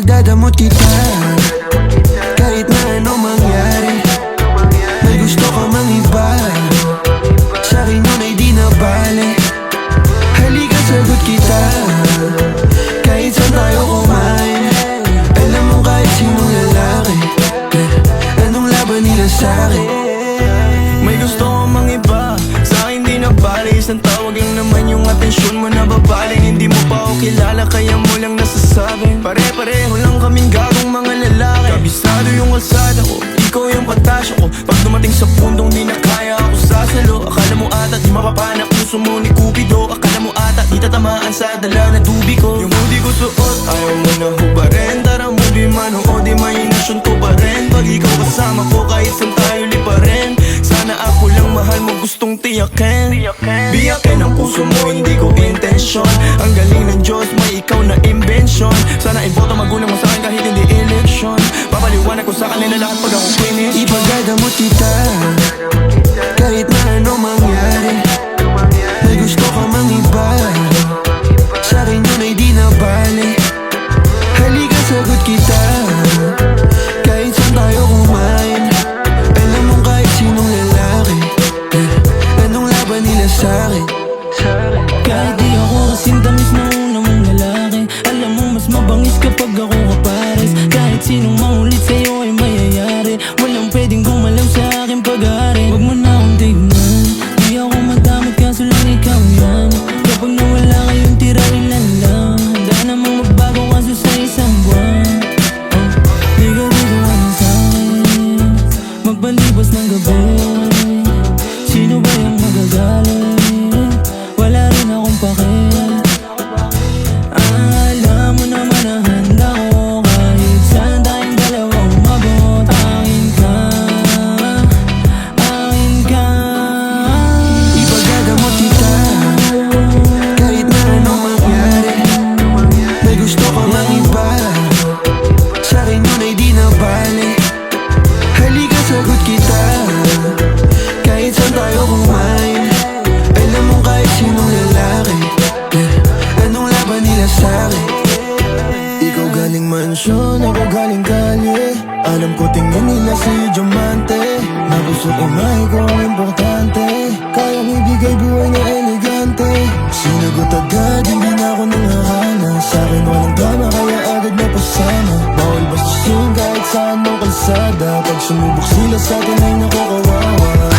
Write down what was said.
Ipagdadamot kita kahit na anong mangyari. May gusto ka mang iba, sa'kin yun ay di na bale. Halika sagot kita kahit saan tayo kumain. Alam mo kahit sinong lalaki, anong laban nila sa'kin. May gusto ko mang iba, sa'kin di na bale. Isang tawag lang naman yung atensyon mo na babaling. Hindi mo pa ako kilala kaya mo lang nasasabing pare-pareho lang kaming gagong mga lalaki. Kabisado yung kalsada ko, ikaw yung patasya ko. Pag dumating sa pundong di na kaya ako sasalo. Akala mo ata di mapapanak puso mo ni Cupido. Akala mo ata di tatamaan sa dala na tubi ko. Yung hoodie ko suot, ayaw mo na hubarin. Tara movie man o di mahinasyon ko pa rin. Pag ikaw kasama ko kahit saan tayo liparin. Sana ako lang mahal mo gustong tiyakin. Biyakin ang puso mo hindi ko intensyon. Ang galing ng Diyos may ikaw na invention. Sana iboto magulang mo sa'kin kahit hindi eleksyon. Papaliwanag ko sa kanila lahat pag ako finish. Ipagdadamot kita kahit na anong mangyari. May gusto ka mang iba, sa'kin yun ay di na bale. Halika sagot kita kahit saan tayo kumain. Alam mo kahit sinong lalaki, anong laban nila sa'kin. Kahit di ako kasing tamis na una mong lalaki, alam mo mas mabangis kapag ako kapares. Kahit sinong maulit sa'yo ay mayayari. Walang pwedeng gumalaw sa aking pag-aari. Huwag mo na akong tignan, di ako madamot kaso lang ikaw yan. Kapag nawala kayong tira ilan lang, handa namang magbago kaso sa isang buwan. Di ka dito ano sa'kin, magpalibas ng gabi. Sino ba yung magagalit? Wala rin akong pake. Alam mo naman na handa ko kahit saan tayong dalawa umabot. Akin ka, akin ka. Ipagdadamot kita kahit na anong mangyari. May gusto ka mang iba, sa'kin yun ay di na bale. Halika sagot kita kahit saan tayo kumain. Alam mo kahit sinong lalaki, anong laban nila sa'kin. Ikaw galing mansyon, ako galing kalye. Alam ko tingin nila si Diamante, na gusto ko may ko ang importante. Kayang ibigay buhay na elegante. Sinagot agad, hindi na ako nangahana. Sa'kin walang drama, kaya agad na pasama. Bawal bastusin kahit saan ng kalsada. Pag sumubok sila sa'tin ay nakukawawa.